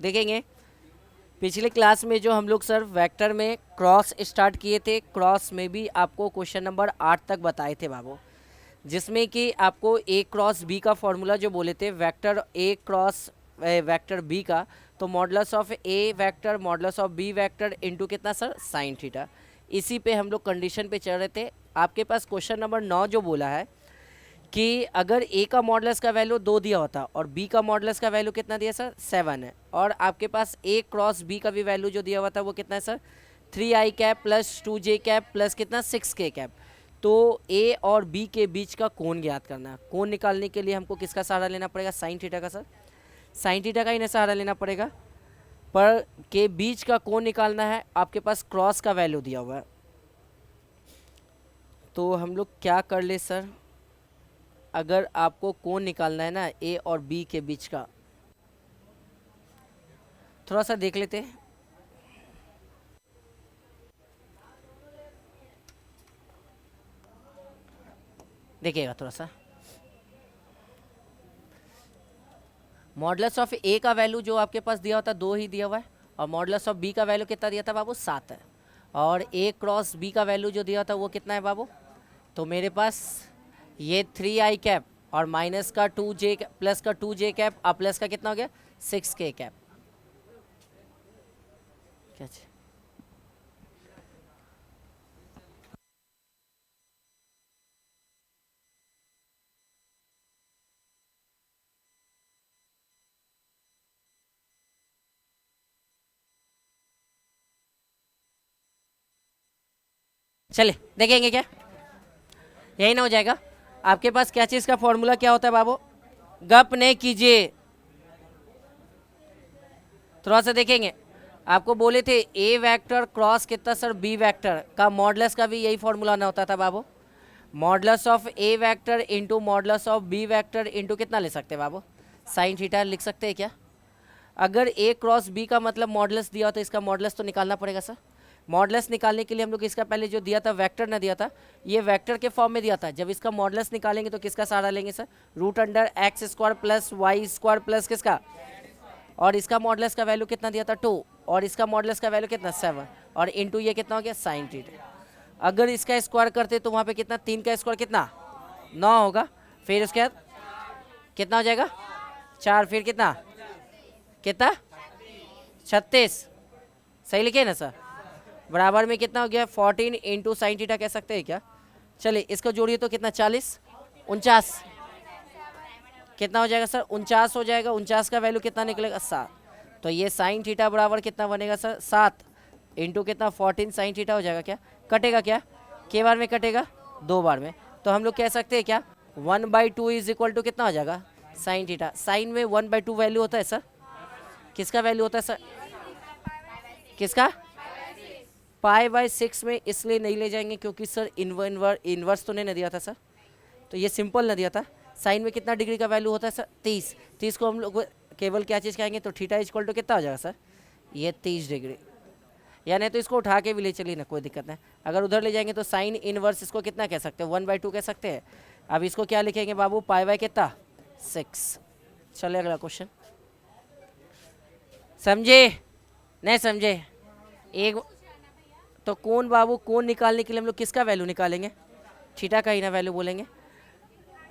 देखेंगे पिछले क्लास में जो हम लोग सर वेक्टर में क्रॉस स्टार्ट किए थे, क्रॉस में भी आपको क्वेश्चन नंबर 8 तक बताए थे बाबू, जिसमें कि आपको ए क्रॉस बी का फॉर्मूला जो बोले थे vector A cross vector B का, तो modulus of A vector modulus of B vector into कितना सर साइन थीटा। इसी पे हम लोग कंडीशन पे चल रहे थे। आपके पास क्वेश्चन नंबर 9 जो बोला है कि अगर ए का मॉडुलस का वैल्यू 2 दिया होता और बी का मॉडुलस का वैल्यू कितना दिया सर 7 है, और आपके पास ए क्रॉस बी का भी वैल्यू जो दिया हुआ था वो कितना है sir 3i cap plus 2j cap plus कितना 6k कैप। तो ए और बी के बीच का कोण ज्ञात करना है। कोण निकालने के लिए हमको किसका सहारा लेना पड़ेगा? साइन थीटा का सर। साइन थीटा का ही सहारा लेना पड़ेगा। पर के बीच का कोण निकालना है, आपके पास क्रॉस का वैल्यू दिया हुआ है, तो हम लोग क्या कर ले सर, अगर आपको कोण निकालना है ना ए और बी के बीच का, थोड़ा सा देख लेते हैं। देखिएगा थोड़ा सा, मॉडुलस ऑफ ए का वैल्यू जो आपके पास दिया होता 2 ही दिया हुआ है, और मॉडुलस ऑफ बी का वैल्यू कितना दिया था बाबू 7 है, और ए क्रॉस बी का वैल्यू जो दिया था वो कितना है बाबू, तो मेरे पास ये 3i कैप और माइनस का 2j प्लस का 2j कैप और प्लस का कितना हो गया 6k कैप। क्या चले देखेंगे क्या, यही ना हो जाएगा। आपके पास क्या चीज़ का फॉर्मूला क्या होता है बाबू, गप नहीं कीजिए, थोड़ा सा देखेंगे। आपको बोले थे ए वेक्टर क्रॉस कितना सर बी वेक्टर का मॉडुलस का भी यही फॉर्मूला ना होता था बाबू, modulus of A vector into modulus of B vector into कितना ले सकते हैं बाबू साइन थीटा लिख सकते हैं क्या। अगर ए क्रॉस बी का मतलब मॉडुलस दिया हो तो इसका मॉडुलस तो निकालना पड़ेगा सर। मॉडुलस निकालने के लिए हम लोग इसका पहले जो दिया था वेक्टर ना दिया था, ये वेक्टर के फॉर्म में दिया था। जब इसका मॉडुलस निकालेंगे तो किसका सहारा लेंगे sir, root under X square plus Y square plus किसका, और इसका मॉडुलस का वैल्यू कितना दिया था 2, और इसका मॉडुलस का वैल्यू कितना 7, और इंटू ये कितना हो गया साइन थीटा। अगर इसका स्क्वायर करते तो वहाँ पे कितना 3 का स्क्वायर कितना 9 होगा, फिर उसके बाद कितना हो जाएगा 4, फिर कितना कितना 36, सही लिखे ना सर, बराबर में कितना हो गया 14 इंटू साइन थीटा कह सकते हैं क्या। चलिए इसको जोड़िए तो कितना 40 49 कितना हो जाएगा सर 49 हो जाएगा। 49 का वैल्यू कितना निकलेगा 7, तो ये साइन थीटा बराबर कितना बनेगा सर 7 इंटू कितना 14 साइन थीटा हो जाएगा। क्या कटेगा, क्या के बार में कटेगा 2 बार में, तो हम लोग कह सकते हैं क्या 1/2 इज इक्वल टू कितना हो जाएगा साइन थीटा। साइन में 1/2 वैल्यू होता है सर, किसका वैल्यू होता है सर, किसका π/6 में, इसलिए नहीं ले जाएंगे क्योंकि सर इन्वर्स तो नहीं ना दिया था सर, तो ये सिंपल ना दिया था। साइन में कितना डिग्री का वैल्यू होता है सर 30, 30 को हम लोग केवल क्या चीज़ कहेंगे, तो थीटा इज इक्वल टू कितना हो जाएगा सर ये 30 डिग्री, या नहीं तो इसको उठा के भी ले चलिए ना, कोई दिक्कत नहीं। अगर उधर ले जाएंगे तो साइन इनवर्स इसको कितना कह सकते हैं 1/2 कह सकते हैं। अब इसको क्या लिखेंगे बाबू π/, कितना 6। चलिए अगला क्वेश्चन, समझे नहीं समझे। एक तो कौन बाबू कौन निकालने के लिए हम लोग किसका वैल्यू निकालेंगे, थीटा का ही ना वैल्यू बोलेंगे।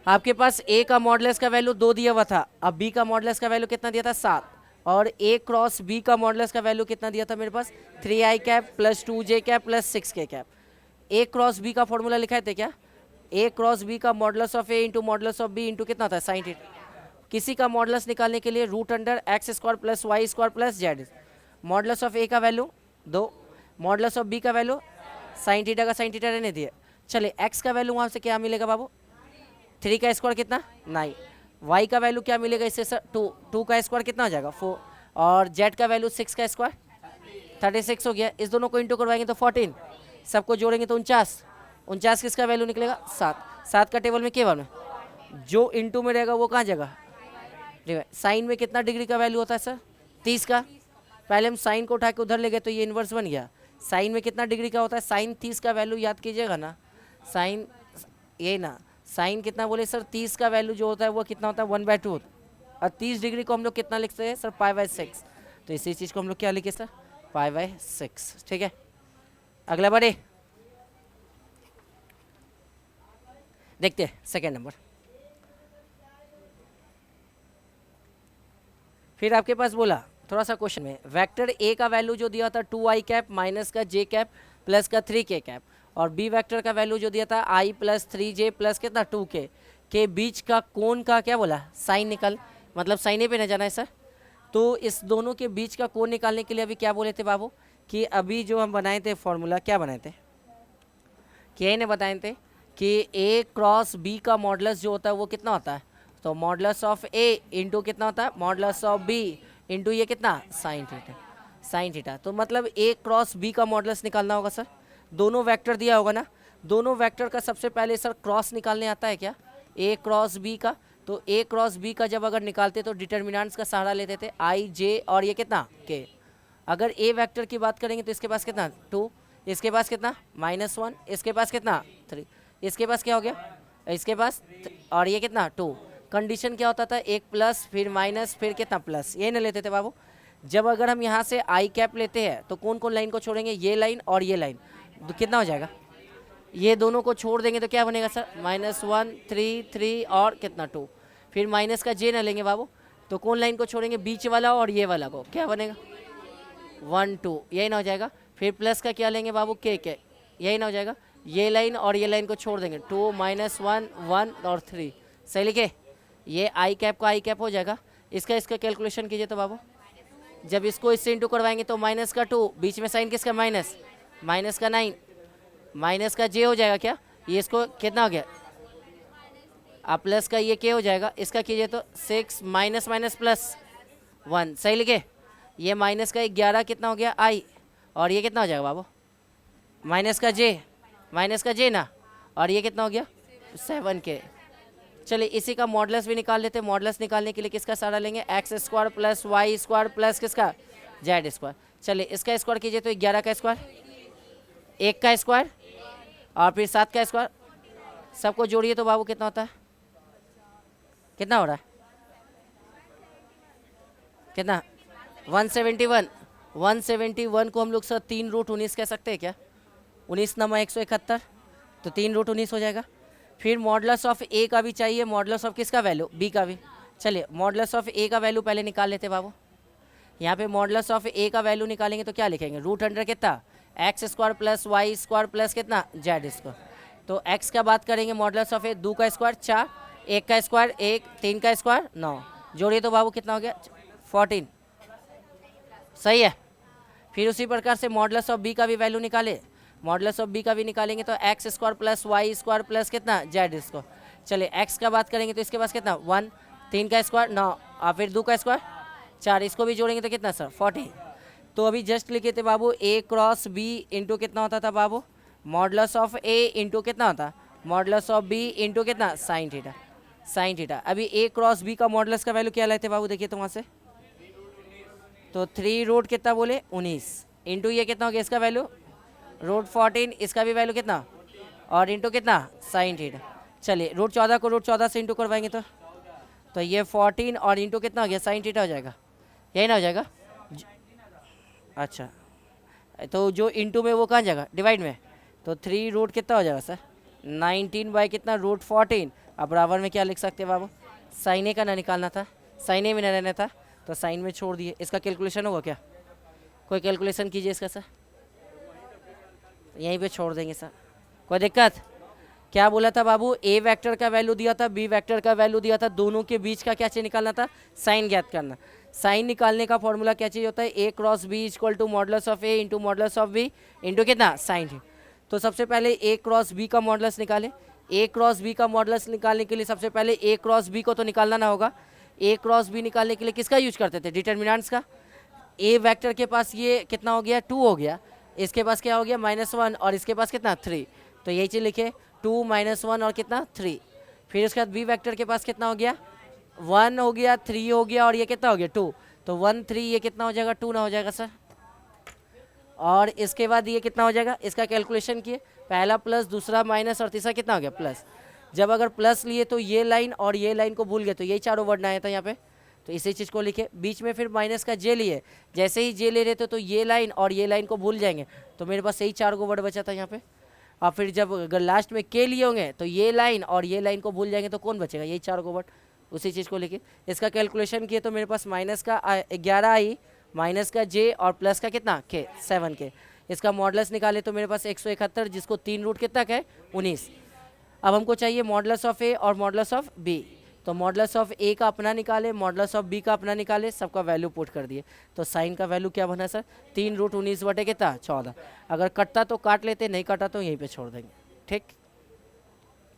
आपके पास ए का मॉडुलस का वैल्यू 2 दिया हुआ था, अब बी का मॉडुलस का वैल्यू कितना दिया था 7, और ए क्रॉस बी का मॉडुलस का वैल्यू कितना दिया था मेरे पास 3i cap plus 2j cap plus 6k cap. A cross B का फॉर्मूला लिखाए थे क्या, ए क्रॉस बी का modulus of A into modulus of B into कितना होता है साइन थीटा। किसी का मॉडुलस निकालने के लिए root under X square plus Y square plus Z. Modulus of A का वैल्यू 2, मॉडुलस ऑफ बी का वैल्यू साइन थीटा का साइन थीटा रहने दिए। चले एक्स का वैल्यू वहाँ से क्या मिलेगा बाबू 3 का स्क्वायर कितना 9, वाई का वैल्यू क्या मिलेगा इससे सर 2, 2 का स्क्वायर कितना हो जाएगा 4, और जेड का वैल्यू 6 का स्क्वायर 36 हो गया। इस दोनों को इंटू करवाएंगे तो 14, सबको जोड़ेंगे तो 49, 49 किसका वैल्यू निकलेगा 7, 7 का टेबल में केवल में जो इंटू में रहेगा वो कहाँ जगह, साइन में कितना डिग्री का वैल्यू होता है सर 30 का। पहले हम साइन को उठा के उधर ले गए तो ये इन्वर्स बन गया। साइन में कितना डिग्री का होता है साइन 30 का वैल्यू याद कीजिएगा ना, साइन ये ना साइन कितना बोले सर 30 का वैल्यू जो होता है वो कितना होता है 1/2, और 30 डिग्री को हम लोग कितना लिखते हैं सर π/6, तो इसी चीज़ को हम लोग क्या लिखे सर, π/6। ठीक है, अगला बढ़े, देखते हैं सेकेंड नंबर। फिर आपके पास बोला थोड़ा सा क्वेश्चन में, वेक्टर ए का वैल्यू जो दिया था 2i कैप माइनस का j कैप प्लस का 3k कैप, और बी वेक्टर का वैल्यू जो दिया था i प्लस 3j प्लस कितना 2k के बीच का कोण का क्या बोला, साइन निकाल, मतलब साइने पे न जाना है सर। तो इस दोनों के बीच का कोण निकालने के लिए अभी क्या बोले थे बाबू, कि अभी जो हम बनाए थे फॉर्मूला, क्या बनाए थे, क्या ने बताए थे कि a क्रॉस b का मॉडुलस जो होता है वो कितना होता है, तो मॉडुलस ऑफ a इंटू कितना होता है, मॉडुलस ऑफ b इंटू ये कितना, साइन थीटा, साइन थीटा। तो मतलब a क्रॉस b का मॉडुलस निकालना होगा सर, दोनों वेक्टर दिया होगा ना, दोनों वेक्टर का सबसे पहले सर क्रॉस निकालने आता है क्या, a क्रॉस b का। तो a क्रॉस b का जब अगर निकालते तो डिटर्मिनेंट्स का सहारा लेते थे i j और ये कितना k। अगर a वेक्टर की बात करेंगे तो इसके पास कितना 2, इसके पास कितना -1, इसके पास कितना 3, इसके पास क्या हो गया, इसके पास और ये कितना 2। कंडीशन क्या होता था, एक प्लस फिर माइनस फिर कितना प्लस, ये ना लेते थे बाबू। जब अगर हम यहाँ से आई कैप लेते हैं तो कौन कौन लाइन को छोड़ेंगे, ये लाइन और ये लाइन, तो कितना हो जाएगा, ये दोनों को छोड़ देंगे तो क्या बनेगा सर, -1 3 3 और कितना 2, फिर माइनस का जे ना लेंगे बाबू, तो कौन लाइन को छोड़ेंगे, बीच वाला और ये वाला को, क्या बनेगा 1 2, यही ना हो जाएगा। फिर प्लस का क्या लेंगे बाबू, के यही ना हो जाएगा, ये लाइन और ये लाइन को छोड़ देंगे, 2 -1 1 और 3, सही लिखे। ये आई कैप का आई कैप हो जाएगा। इसका कैलकुलेशन कीजिए तो बाबू, जब इसको इससे इंटू करवाएंगे तो माइनस का 2, बीच में साइन किसका माइनस का 9, माइनस का जे हो जाएगा क्या, ये इसको कितना हो गया, अब प्लस का ये क्या हो जाएगा, इसका कीजिए तो 6 माइनस माइनस प्लस 1, सही लिखे। ये माइनस का 11 कितना हो गया आई, और ये कितना हो जाएगा बाबू, माइनस का जे ना, और ये कितना हो गया 7k। चलिए इसी का मॉडुलस भी निकाल लेते हैं। मॉडुलस निकालने के लिए किसका सहारा लेंगे, x² प्लस y² प्लस किसका z²। चलिए इसका स्क्वायर कीजिए तो 11 का स्क्वायर, 1 का स्क्वायर और फिर 7 का स्क्वायर, सबको जोड़िए तो बाबू कितना होता है, कितना हो रहा है, कितना 171। 171 को हम लोग सर 3√19 कह सकते हैं क्या, 19 नमा 171, तो 3√19 हो जाएगा। फिर मॉडुलस ऑफ ए का भी चाहिए, मॉडुलस ऑफ किसका वैल्यू, बी का भी। चलिए मॉडुलस ऑफ ए का वैल्यू पहले निकाल लेते बाबू। यहाँ पे मॉडुलस ऑफ ए का वैल्यू निकालेंगे तो क्या लिखेंगे, √100 कितना, x² प्लस y² प्लस कितना z²। तो x का बात करेंगे मॉडुलस ऑफ ए, 2 का स्क्वायर 4, 1 का स्क्वायर 1, 3 का स्क्वायर 9, जोड़िए तो बाबू कितना हो गया 14, सही है। फिर उसी प्रकार से मॉडुलस ऑफ बी का भी वैल्यू निकाले, मॉडुलस ऑफ बी का भी निकालेंगे तो x² प्लस y² प्लस कितना z²। चलिए x का बात करेंगे तो इसके पास कितना 1, 3 का स्क्वायर 9 और फिर 2 का स्क्वायर 4, इसको भी जोड़ेंगे तो कितना सर 40। तो अभी जस्ट लिखे थे बाबू a क्रॉस b इंटू कितना होता था बाबू, मॉडुलस ऑफ a इंटू कितना होता, मॉडुलस ऑफ b इंटू कितना साइन थीटा। अभी a क्रॉस b का मॉडुलस का वैल्यू क्या लेते बाबू, देखिए तो वहाँ से, तो 3 कितना बोले 19 इंटू ये कितना हो गया इसका वैल्यू √14, इसका भी वैल्यू कितना और इंटू कितना साइन थीटा। चलिए √14 को √14 से इंटू करवाएंगे तो ये 14 और इंटू कितना हो गया साइन थीटा हो जाएगा, यही ना हो जाएगा। अच्छा तो जो इंटू में वो कहाँ जाएगा डिवाइड में, तो 3 कितना हो जाएगा सर 19 बाई कितना √14। अब बराबर में क्या लिख सकते हैं बाबू, साइन ए का ना निकालना था, साइन ए में ना रहना था तो साइन में छोड़ दिए। इसका कैलकुलेशन होगा क्या, कोई कैलकुलेशन कीजिए इसका सर, यहीं पे छोड़ देंगे सर, कोई दिक्कत। क्या बोला था बाबू, ए वेक्टर का वैल्यू दिया था, बी वेक्टर का वैल्यू दिया था, दोनों के बीच का क्या चाहिए निकालना था, साइन ज्ञात करना। साइन निकालने का फॉर्मूला क्या चाहिए होता है, A cross B equal to modulus of A into modulus of B into कितना साइन थीटा। तो सबसे पहले ए क्रॉस बी का मॉडुलस निकाले। ए क्रॉस बी का मॉडुलस निकालने के लिए सबसे पहले ए क्रॉस बी को तो निकालना ना होगा। ए क्रॉस बी निकालने के लिए किसका यूज करते थे, डिटर्मिनेंट्स का। ए वेक्टर के पास ये कितना हो गया 2 हो गया, इसके पास क्या हो गया -1 और इसके पास कितना 3, तो यही चीज़ लिखे 2 -1 और कितना 3। फिर उसके बाद बी वेक्टर के पास कितना हो गया 1 हो गया 3 हो गया और ये कितना हो गया 2, तो 1 3 ये कितना हो जाएगा 2 ना हो जाएगा सर। और इसके बाद ये कितना हो जाएगा, इसका कैलकुलेशन किए, पहला प्लस दूसरा माइनस और तीसरा कितना हो गया प्लस। जब अगर प्लस लिए तो ये लाइन और ये लाइन को भूल गए तो यही चारों वर्ड ना आया था यहाँ पे, तो इसी चीज़ को लिखे, बीच में फिर माइनस का जे लिए, जैसे ही जे ले रहे थे तो ये लाइन और ये लाइन को भूल जाएंगे, तो मेरे पास यही 4 गो वर्ड बचा था यहाँ पे। और फिर जब अगर लास्ट में के लिए होंगे तो ये लाइन और ये लाइन को भूल जाएंगे तो कौन बचेगा, यही 4 गो वर्ड, उसी चीज़ को लिखे। इसका कैलकुलेशन किए तो मेरे पास माइनस का 11 आई, माइनस का जे और प्लस का कितना के 7 के। इसका मॉडलस निकाले तो मेरे पास 171, जिसको 3 रूट कितना का है 19। अब हमको चाहिए मॉडलस ऑफ ए और मॉडलस ऑफ बी, तो मॉडलस ऑफ ए का अपना निकाले, मॉडलस ऑफ बी का अपना निकाले, सबका वैल्यू पुट कर दिए। तो साइन का वैल्यू क्या बना सर, 3 रूट 19 बटे कितना 14। अगर कटता तो काट लेते, नहीं कटा तो यहीं पे छोड़ देंगे। ठीक,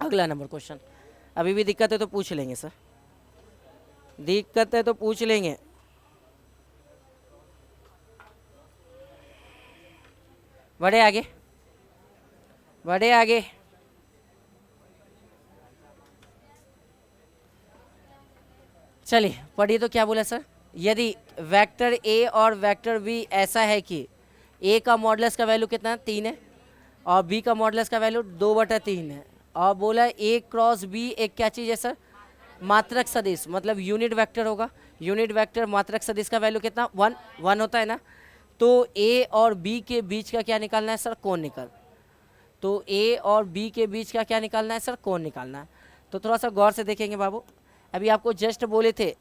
अगला नंबर क्वेश्चन। अभी भी दिक्कत है तो पूछ लेंगे सर, दिक्कत है तो पूछ लेंगे। बढ़े आगे, बढ़े आगे। चलिए पढ़िए, तो क्या बोला सर, यदि वेक्टर ए और वेक्टर बी ऐसा है कि ए का मॉडलस का वैल्यू कितना 3 है और बी का मॉडलस का वैल्यू 2/3 है, और बोला ए क्रॉस बी एक क्या चीज़ है सर, मात्रक सदिश, मतलब यूनिट वेक्टर होगा। यूनिट वेक्टर मात्रक सदिश का वैल्यू कितना 1 होता है ना। तो ए और बी के बीच का क्या निकालना है सर, कोण निकाल। तो ए और बी के बीच का क्या निकालना है सर, कोण निकालना है। तो थोड़ा सा गौर से देखेंगे बाबू, अभी आपको जस्ट बोले थे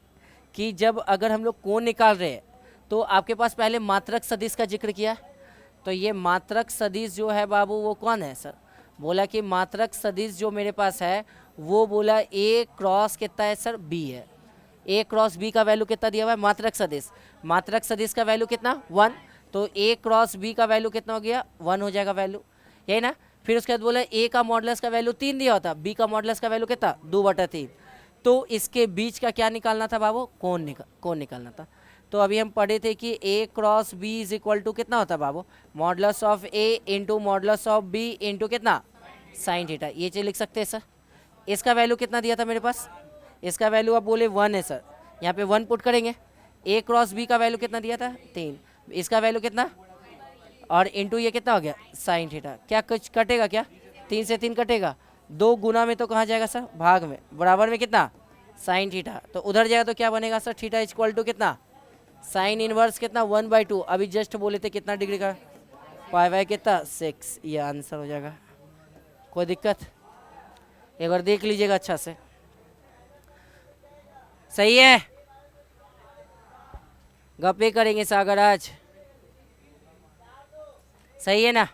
कि जब अगर हम लोग कोण निकाल रहे हैं तो आपके पास पहले मात्रक सदिश का जिक्र किया। तो ये मात्रक सदिश जो है बाबू वो कौन है सर, बोला कि मात्रक सदिश जो मेरे पास है वो बोला ए क्रॉस कितना है सर, बी है। ए क्रॉस बी का वैल्यू कितना दिया हुआ है, मात्रक सदिश, मात्रक सदिश का वैल्यू कितना 1। तो ए क्रॉस बी का वैल्यू कितना हो गया 1 हो जाएगा वैल्यू, यही ना। फिर उसके बाद बोला ए का मॉडलस का वैल्यू 3 दिया होता, बी का मॉडलस का वैल्यू कितना 2/3। तो इसके बीच का क्या निकालना था बाबू, कोण निकालना था। तो अभी हम पढ़े थे कि A cross B is equal to कितना होता है बाबू, modulus of A into modulus of B into कितना साइन थीटा। ये चीज़ लिख सकते हैं सर। इसका वैल्यू कितना दिया था मेरे पास, इसका वैल्यू आप बोले 1 है सर, यहाँ पे 1 पुट करेंगे। ए क्रॉस बी का वैल्यू कितना दिया था 3, इसका वैल्यू कितना, और इंटू ये कितना हो गया साइन थीटा। क्या कुछ कटेगा क्या, 3 से 3 कटेगा, 2 गुना में तो कहाँ जाएगा सर, भाग में, बराबर में कितना साइन थीटा। तो उधर जाएगा तो क्या बनेगा सर, थीटा इक्वल टू कितना साइन इनवर्स कितना 1/2। अभी जस्ट बोले थे कितना डिग्री का, पाई बाय कितना 6, ये आंसर हो जाएगा। कोई दिक्कत, एक बार देख लीजिएगा अच्छा से, सही है। गप्पे करेंगे सागर आज, सही है ना।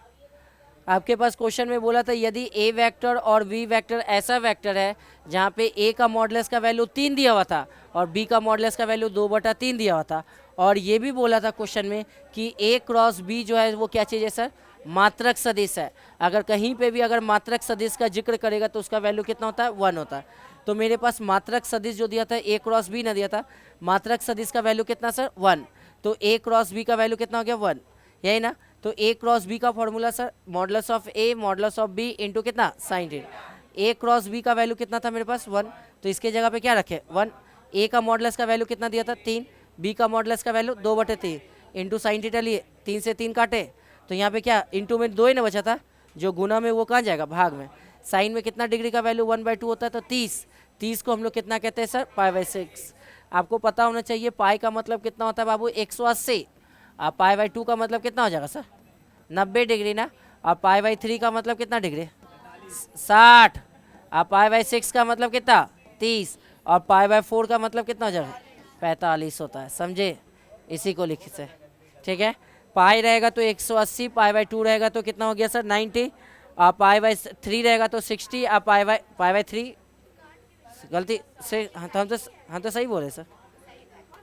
आपके पास क्वेश्चन में बोला था यदि ए वेक्टर और बी वेक्टर ऐसा वेक्टर है जहाँ पे ए का मॉडलस का वैल्यू 3 दिया हुआ था और बी का मॉडलस का वैल्यू 2/3 दिया हुआ था, और ये भी बोला था क्वेश्चन में कि ए क्रॉस बी जो है वो क्या चीज़ है सर, मात्रक सदिश है। अगर कहीं पे भी अगर मात्रक सदिश का जिक्र करेगा तो उसका वैल्यू कितना होता है 1 होता है। तो मेरे पास मात्रक सदिश जो दिया था ए क्रॉस बी ना दिया था, मात्रक सदिश का वैल्यू कितना सर 1। तो ए क्रॉस बी का वैल्यू कितना हो गया 1, यही ना। तो ए क्रॉस बी का formula sir modulus of A modulus of B into कितना sine theta. A cross B का वैल्यू कितना था मेरे पास 1, तो इसके जगह पे क्या रखे 1। ए का मॉडलस का वैल्यू कितना दिया था 3, बी का मॉडलस का वैल्यू 2/3 इंटू साइन थीटा लिए, 3 से 3 काटे तो यहाँ पे क्या इंटू में 2 ही ना बचा था, जो गुना में वो कहाँ जाएगा भाग में। साइन में कितना डिग्री का वैल्यू 1/2 होता है, तो 30 को हम लोग कितना कहते हैं सर पाई/6। आपको पता होना चाहिए पाई का मतलब कितना होता है बाबू 180, आप पाई/2 का मतलब कितना हो जाएगा सर 90 डिग्री ना, और पाई/3 का मतलब कितना डिग्री 60, और पाई/6 का मतलब कितना 30, और पाई/4 का मतलब कितना हो जाएगा 45 होता है, समझे। इसी को लिख से, ठीक है। पाई रहेगा तो 180, पाई/2 रहेगा तो कितना हो गया सर 90, और पाई/3 रहेगा तो 60, और पाई/3 गलती से हम तो सही बोले सर।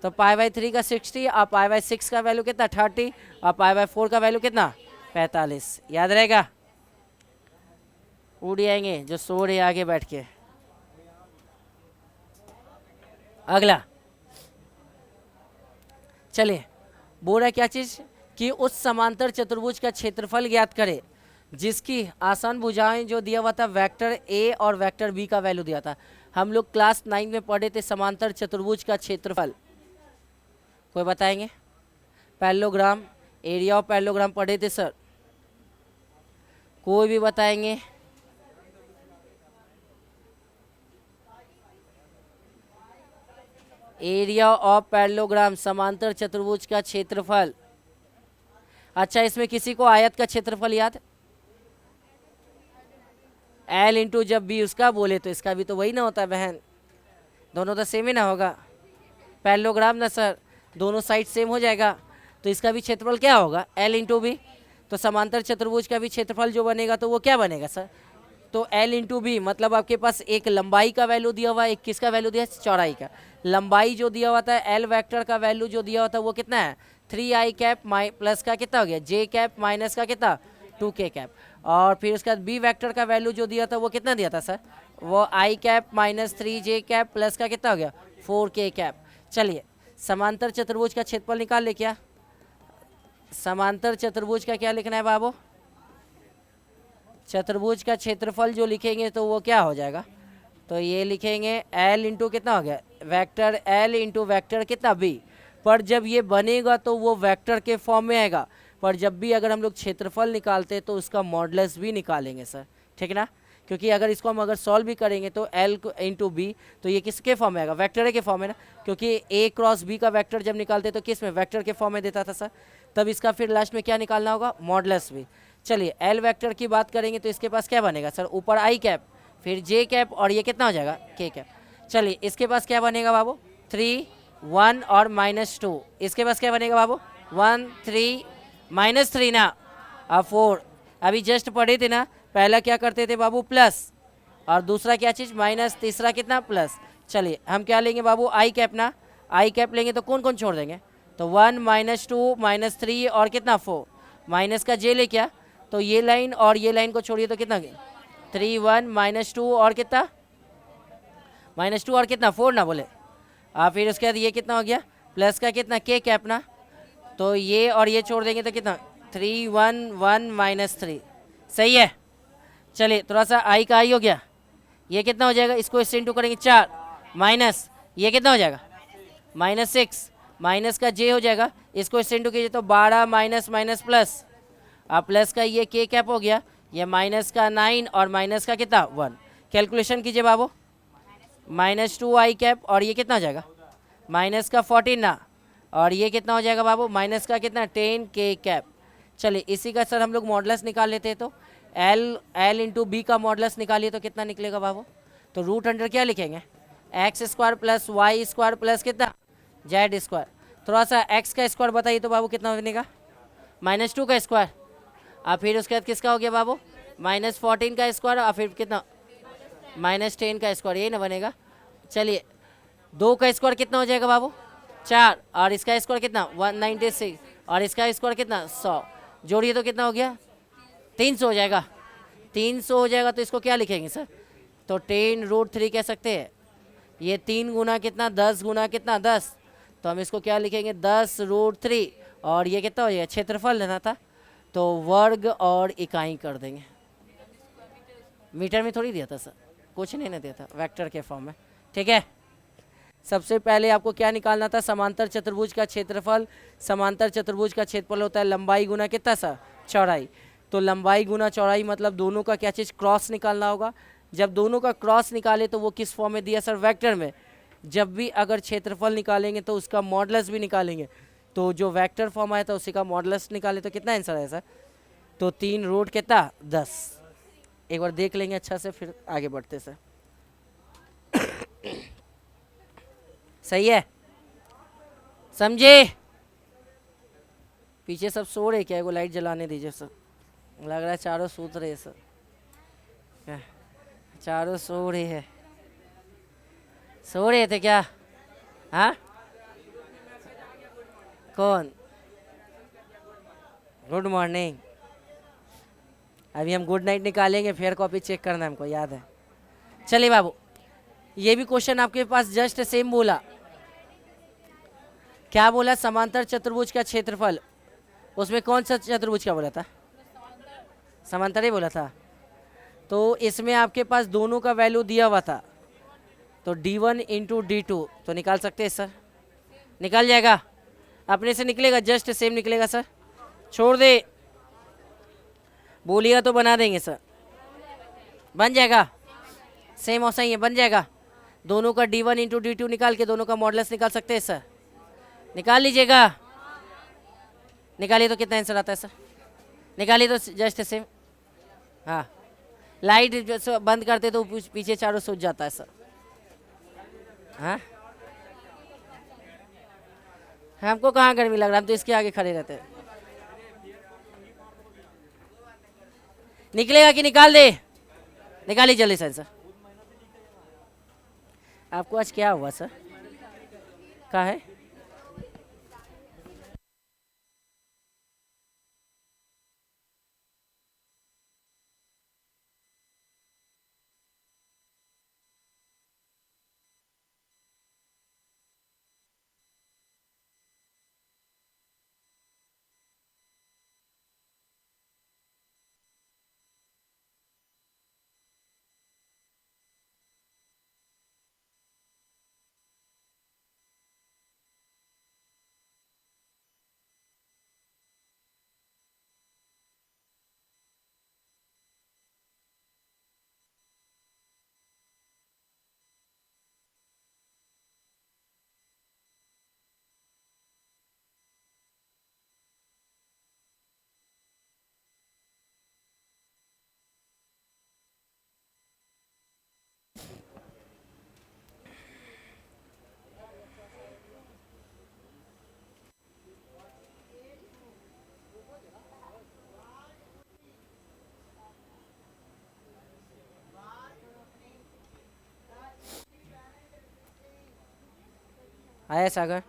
तो पाई/3 का 60, और पाई/6 का वैल्यू कितना 30, और पाई/4 का वैल्यू कितना 45। याद रहेगा, उड़ जाएंगे जो सो रहे आगे बैठ के। अगला चलिए, बोल रहा क्या चीज कि उस समांतर चतुर्भुज का क्षेत्रफल ज्ञात करे जिसकी आसान भुजाएं जो दिया हुआ था वेक्टर ए और वेक्टर बी का वैल्यू दिया था। हम लोग क्लास 9 में पढ़े थे समांतर चतुर्भुज का क्षेत्रफल, कोई बताएंगे। पैरेललोग्राम, एरिया ऑफ पैरेललोग्राम पढ़े थे सर, कोई भी बताएंगे। एरिया ऑफ पैरेललोग्राम, समांतर चतुर्भुज का क्षेत्रफल। अच्छा, इसमें किसी को आयत का क्षेत्रफल याद? एल इंटू जब बी उसका बोले तो इसका भी तो वही ना होता है बहन, दोनों तो सेम ही ना होगा। पैरेललोग्राम ना सर, दोनों साइड सेम हो जाएगा, तो इसका भी क्षेत्रफल क्या होगा? L into B. तो समांतर चतुर्भुज का भी क्षेत्रफल जो बनेगा तो वो क्या बनेगा सर? तो एल इंटू बी, मतलब आपके पास एक लंबाई का वैल्यू दिया हुआ है, एक किसका वैल्यू दिया है? चौड़ाई का। लंबाई जो दिया हुआ था, एल वेक्टर का वैल्यू जो दिया हुआ था वो कितना है? 3i कैप प्लस का कितना हो गया? जे कैप माइनस का कितना? 2k cap. और फिर उसके बाद बी वेक्टर का वैल्यू जो दिया था वो कितना दिया था सर? वो I cap minus 3j cap plus का कितना हो गया? 4k cap. चलिए, समांतर चतुर्भुज का क्षेत्रफल निकाल ले। क्या समांतर चतुर्भुज का क्या लिखना है बाबू? चतुर्भुज का क्षेत्रफल जो लिखेंगे तो वो क्या हो जाएगा? तो ये लिखेंगे एल इंटू कितना हो गया? वेक्टर एल इंटू वेक्टर कितना? बी। पर जब ये बनेगा तो वो वेक्टर के फॉर्म में आएगा, पर जब भी अगर हम लोग क्षेत्रफल निकालते तो उसका मॉडुलस भी निकालेंगे सर, ठीक है ना? क्योंकि अगर इसको हम अगर सॉल्व भी करेंगे तो एल इंटू बी, तो ये किसके फॉर्म में आएगा? वेक्टर के फॉर्म में ना, क्योंकि ए क्रॉस बी का वेक्टर जब निकालते तो किस में? वेक्टर के फॉर्म में देता था सर। तब इसका फिर लास्ट में क्या निकालना होगा? मॉडुलस भी। चलिए, एल वेक्टर की बात करेंगे तो इसके पास क्या बनेगा सर? ऊपर आई कैप, फिर जे कैप, और ये कितना हो जाएगा? के कैप। चलिए, इसके पास क्या बनेगा बाबू? 3 1 और -2। इसके पास क्या बनेगा बाबू? 1 3 -3 ना, अब 4। अभी जस्ट पढ़े थे ना, पहला क्या करते थे बाबू? प्लस, और दूसरा क्या चीज़? माइनस, तीसरा कितना? प्लस। चलिए, हम क्या लेंगे बाबू? आई कैप ना, आई कैप लेंगे तो कौन कौन छोड़ देंगे? तो 1 -2 -3 और कितना? 4। माइनस का जे ले क्या, तो ये लाइन और ये लाइन को छोड़िए तो कितना? 3 1 -2 और कितना? -2 और कितना? 4 ना बोले। फिर उसके बाद ये कितना हो गया? प्लस का कितना? के कैप ना, तो ये और ये छोड़ देंगे तो कितना? 3 1 1 -3। सही है। चलिए, थोड़ा सा आई का आई हो गया, ये कितना हो जाएगा? इसको इससे इंटू करेंगे 4, माइनस ये कितना हो जाएगा? -6, माइनस का जे हो जाएगा, इसको इससे इंटू कीजिए तो 12 माइनस माइनस प्लस, प्लस का ये के कैप हो गया, ये माइनस का 9 और माइनस का कितना? 1। कैलकुलेशन कीजिए बाबू, -2 आई कैप और ये कितना हो जाएगा? माइनस का 14 ना, और ये कितना हो जाएगा बाबू? माइनस का कितना? 10 के कैप। चलिए, इसी का सर हम लोग मॉडुलस निकाल लेते हैं, तो एल इंटू बी का मॉडुलस निकालिए तो कितना निकलेगा बाबू? तो रूट अंडर क्या लिखेंगे? X square plus Y square plus कितना? Z square. थोड़ा सा एक्स का स्क्वायर बताइए तो बाबू कितना बनेगा? -2 का स्क्वायर, और फिर उसके बाद किसका हो गया बाबू? -14 का स्क्वायर, और फिर कितना? -10 का स्क्वायर, यही ना बनेगा। चलिए, 2 का स्क्वायर कितना हो जाएगा बाबू? 4, और इसका स्क्वायर कितना? 196, और इसका स्क्वायर कितना? 100। जोड़िए तो कितना हो गया? 300 हो जाएगा। 300 हो जाएगा तो इसको क्या लिखेंगे सर? तो 10√3 कह सकते हैं। ये 3 गुना कितना? 10 गुना कितना? 10। तो हम इसको क्या लिखेंगे? 10√3, और ये कितना हो जाएगा? क्षेत्रफल लेना था तो वर्ग और इकाई कर देंगे। मीटर में थोड़ी दिया था सर, कुछ नहीं ना दिया था, वेक्टर के फॉर्म में, ठीक है। सबसे पहले आपको क्या निकालना था? समांतर चतुर्भुज का क्षेत्रफल। समांतर चतुर्भुज का क्षेत्रफल होता है लंबाई गुना कितना सर? चौड़ाई। तो लंबाई गुना चौड़ाई मतलब दोनों का क्या चीज़? क्रॉस निकालना होगा। जब दोनों का क्रॉस निकाले तो वो किस फॉर्म में दिया सर? वेक्टर में। जब भी अगर क्षेत्रफल निकालेंगे तो उसका मॉडुलस भी निकालेंगे, तो जो वेक्टर फॉर्म आया था उसी का मॉडुलस निकाले तो कितना आंसर है सर? तो 3 कितना? 10। एक बार देख लेंगे अच्छा से, फिर आगे बढ़ते सर। सही है, समझे? पीछे सब सो रहे क्या? वो लाइट जलाने दीजिए सर, लग रहा है चारों सूत रहे सर, चारों सो रहे हैं। सो रहे थे क्या? हाँ, कौन? Good morning. अभी हम गुड नाइट निकालेंगे, फिर कॉपी चेक करना हमको, याद है। चलिए बाबू, ये भी क्वेश्चन आपके पास जस्ट सेम बोला। क्या बोला? समांतर चतुर्भुज का क्षेत्रफल। उसमें कौन सा चतुर्भुज का बोला था? समांतर ही बोला था। तो इसमें आपके पास दोनों का वैल्यू दिया हुआ था, तो d1 इंटू d2 तो निकाल सकते हैं सर, निकल जाएगा अपने से, निकलेगा, जस्ट सेम निकलेगा सर। छोड़ दे, बोलिएगा तो बना देंगे सर, बन जाएगा, सेम वैसा ही है, बन जाएगा। दोनों का d1 इंटू d2 निकाल के दोनों का मॉडुलस निकाल सकते हैं सर। निकाल लीजिएगा। निकालिए तो कितना आंसर आता है सर। निकालिए तो जस्ट सेम। हाँ, लाइट जो बंद करते तो पीछे चारों सूझ जाता है सर। हाँ, हमको कहाँ गर्मी लग रहा है, हम तो इसके आगे खड़े रहते हैं। निकलेगा कि निकाल दे। निकालिए जल्दी सर। आपको आज क्या हुआ सर? कहाँ है? आया सागर?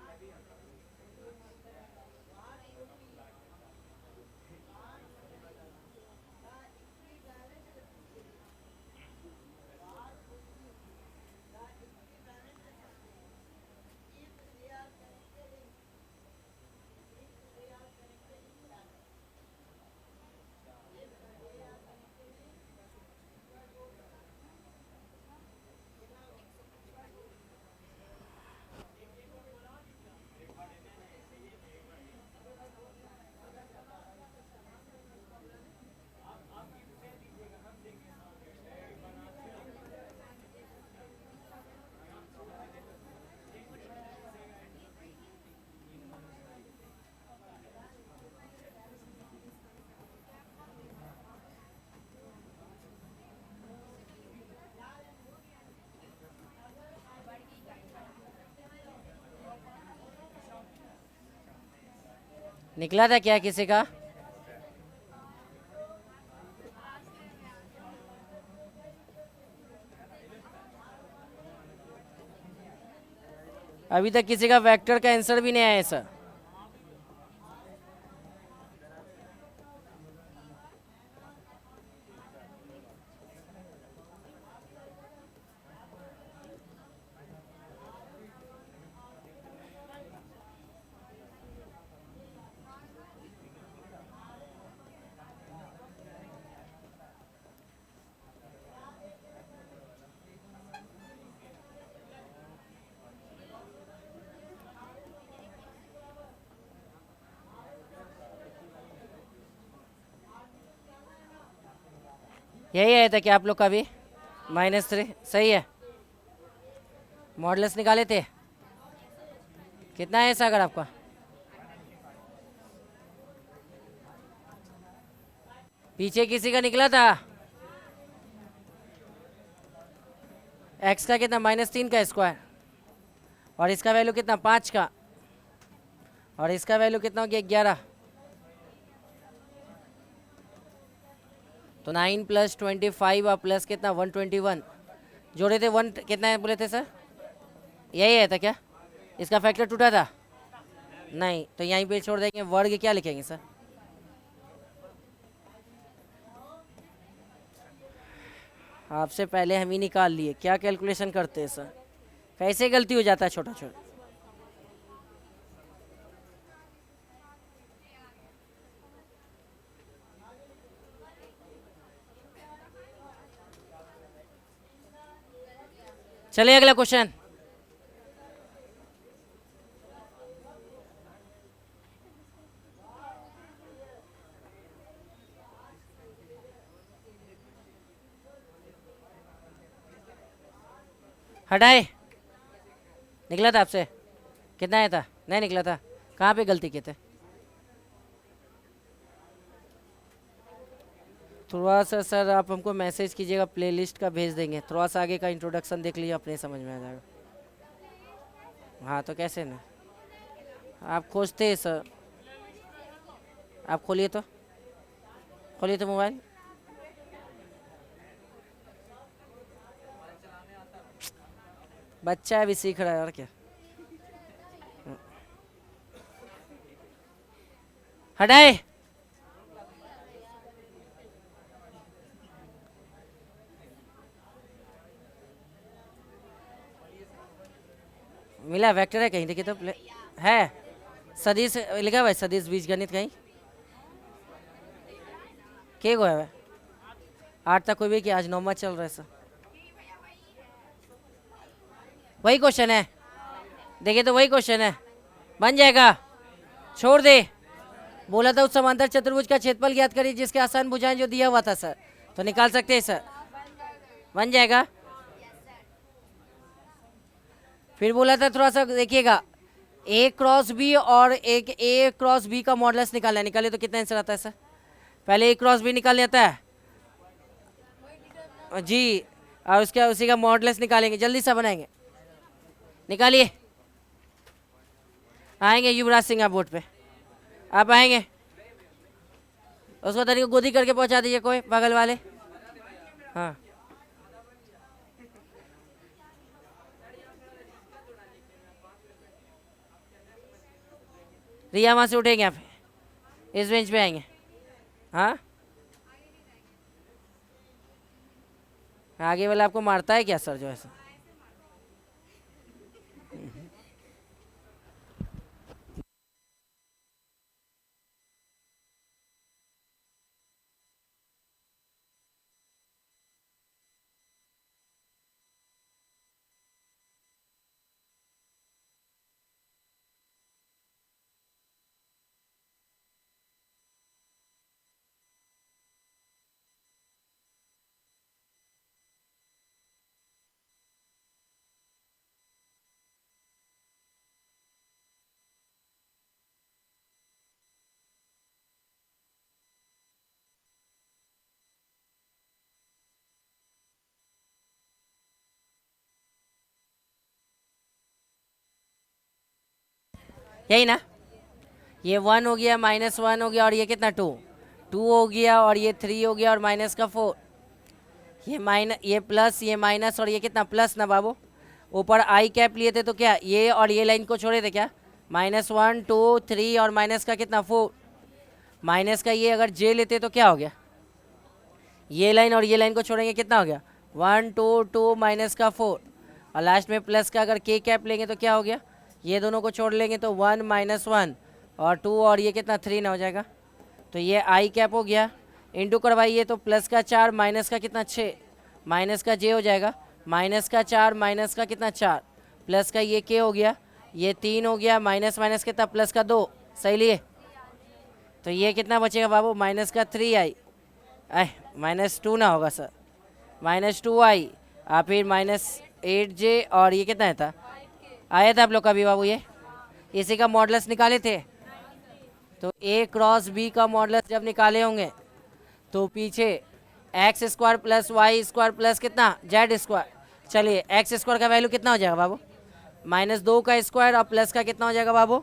निकला था क्या किसी का? अभी तक किसी का वेक्टर का आंसर भी नहीं आया सर। यही आया था क्या आप लोग का भी? -3 सही है। मॉडुलस निकाले थे? कितना है सागर आपका? पीछे किसी का निकला था? एक्स का कितना? -3 का स्क्वायर। और इसका वैल्यू कितना? 5 का। और इसका वैल्यू कितना हो गया? 11। तो 9 + 25 और प्लस कितना? 121। जोड़े थे 1 कितना है बोले थे सर? यही है था क्या? इसका फैक्टर टूटा था? नहीं, तो यहीं पे छोड़ देंगे। वर्ग क्या लिखेंगे सर? आपसे पहले हम ही निकाल लिए। क्या कैलकुलेशन करते हैं सर? कैसे गलती हो जाता है छोटा छोटा। चलिए अगला क्वेश्चन। हटाए। निकला था आपसे? कितना आया था? नहीं निकला था। कहाँ पे गलती की थे? थोड़ा सा सर आप हमको मैसेज कीजिएगा, प्लेलिस्ट का भेज देंगे, थोड़ा सा आगे का इंट्रोडक्शन देख लीजिए, अपने समझ में आ जाएगा। हाँ तो कैसे ना, आप खोजते हैं सर। आप खोलिए तो, खोलिए तो मोबाइल। बच्चा अभी सीख रहा है और क्या। हटाए। मिला वेक्टर है कहीं, देखिए तो है। सदीश लिखा हुआ है, सदीश बीजगणित कहीं के गो है? 8 तक कोई भी कि आज 9वां चल रहा है सर। वही क्वेश्चन है, देखिए तो वही क्वेश्चन है, बन जाएगा। छोड़ दे। बोला था उस समांतर चतुर्भुज का क्षेत्रफल ज्ञात करिए जिसके आसान भुजाएं जो दिया हुआ था सर, तो निकाल सकते हैं सर, बन जाएगा। फिर बोला था थोड़ा सा देखिएगा, ए क्रॉस बी और एक ए क्रॉस बी का मॉडल्स निकालना है, निकालिए तो कितना आंसर आता है सर? पहले ए क्रॉस बी निकाल लेता है जी, और उसका उसी का मॉडल्स निकालेंगे, जल्दी से बनाएंगे। निकालिए। आएंगे युवराज सिंह आप बोर्ड पे, आप आएंगे। उसको तरीके गोदी करके पहुंचा दीजिए कोई बगल वाले। हाँ रिया वहाँ से उठेंगे आप, इस बेंच पे आएंगे। हाँ आगे वाला आपको मारता है क्या सर जो ऐसा? यही ना, ये 1 हो गया, -1 हो गया, और ये कितना 2, 2 हो गया, और ये 3 हो गया, और माइनस का 4, ये माइनस, ये प्लस, ये माइनस, और ये कितना प्लस ना बाबू। ऊपर आई कैप लिए थे तो क्या ये और ये लाइन को छोड़े थे क्या? -1 2 3 और माइनस का कितना 4, माइनस का ये अगर जे लेते तो क्या हो गया, ये लाइन और ये लाइन को छोड़ेंगे कितना हो गया 1 2 2 माइनस का 4, और लास्ट में प्लस का अगर के कैप लेंगे तो क्या हो गया, ये दोनों को छोड़ लेंगे तो 1 -1 और 2 और ये कितना 3 ना हो जाएगा। तो ये आई कैप हो गया, इंटू करवाइए तो प्लस का 4 माइनस का कितना 6, माइनस का जे हो जाएगा, माइनस का 4 माइनस का कितना 4, प्लस का ये के हो गया, ये 3 हो गया, माइनस माइनस कितना प्लस का 2, सही लिए। तो ये कितना बचेगा बाबू, माइनस का 3 आई, -2 ना होगा सर, -2 आई, और फिर -8 जे, और ये कितना था, आया था आप लोग का भी बाबू, ये इसी का मॉडल्स निकाले थे। तो ए क्रॉस बी का मॉडल्स जब निकाले होंगे तो पीछे X square plus Y square plus कितना जेड स्क्वायर, चलिए एक्स स्क्वायर का वैल्यू कितना हो जाएगा बाबू, -2 का स्क्वायर और प्लस का कितना हो जाएगा बाबू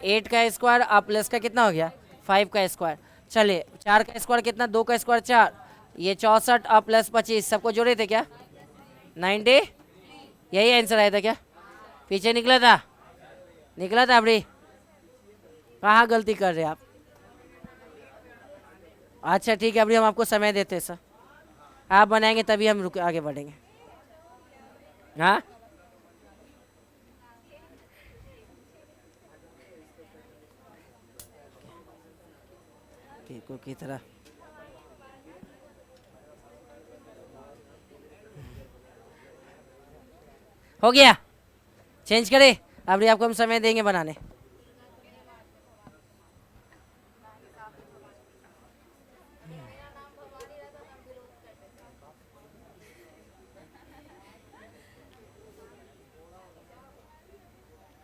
8 का स्क्वायर, और प्लस का कितना हो गया 5 का स्क्वायर। चलिए 4 का स्क्वायर कितना, 2 का स्क्वायर 4, ये 64 और प्लस 25 सबको जोड़े थे क्या 90, यही आंसर आया था क्या? पीछे निकला था, निकला था अभी, कहाँ गलती कर रहे आप? अच्छा ठीक है, अभी हम आपको समय देते हैं सर, आप बनाएंगे तभी हम रुक आगे बढ़ेंगे। हाँ पीको की तरह हो गया, चेंज करें, अभी आपको हम समय देंगे बनाने।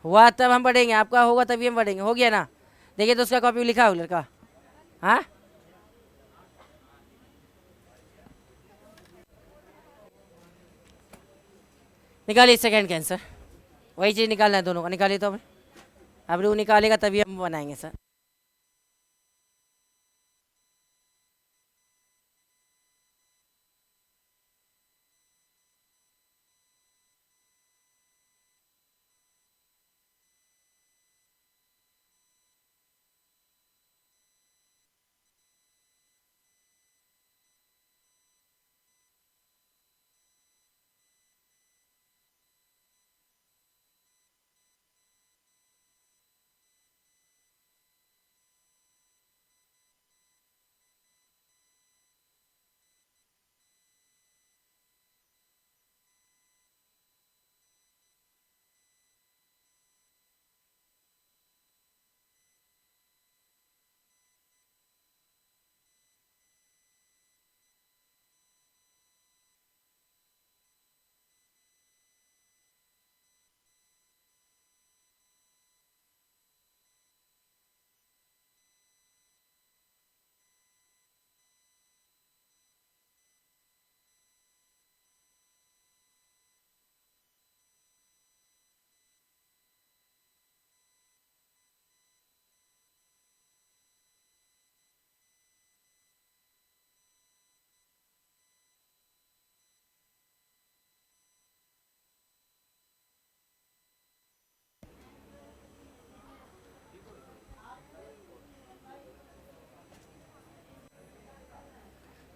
हुआ तब हम पढ़ेंगे, आपका होगा तभी हम पढ़ेंगे। हो गया ना? देखिए तो उसका कॉपी लिखा हो लड़का। हाँ निकालिए सेकंड का आंसर, वही चीज़ निकालना है दोनों का, निकालिए तो अब रू निकालेगा तभी हम बनाएंगे सर।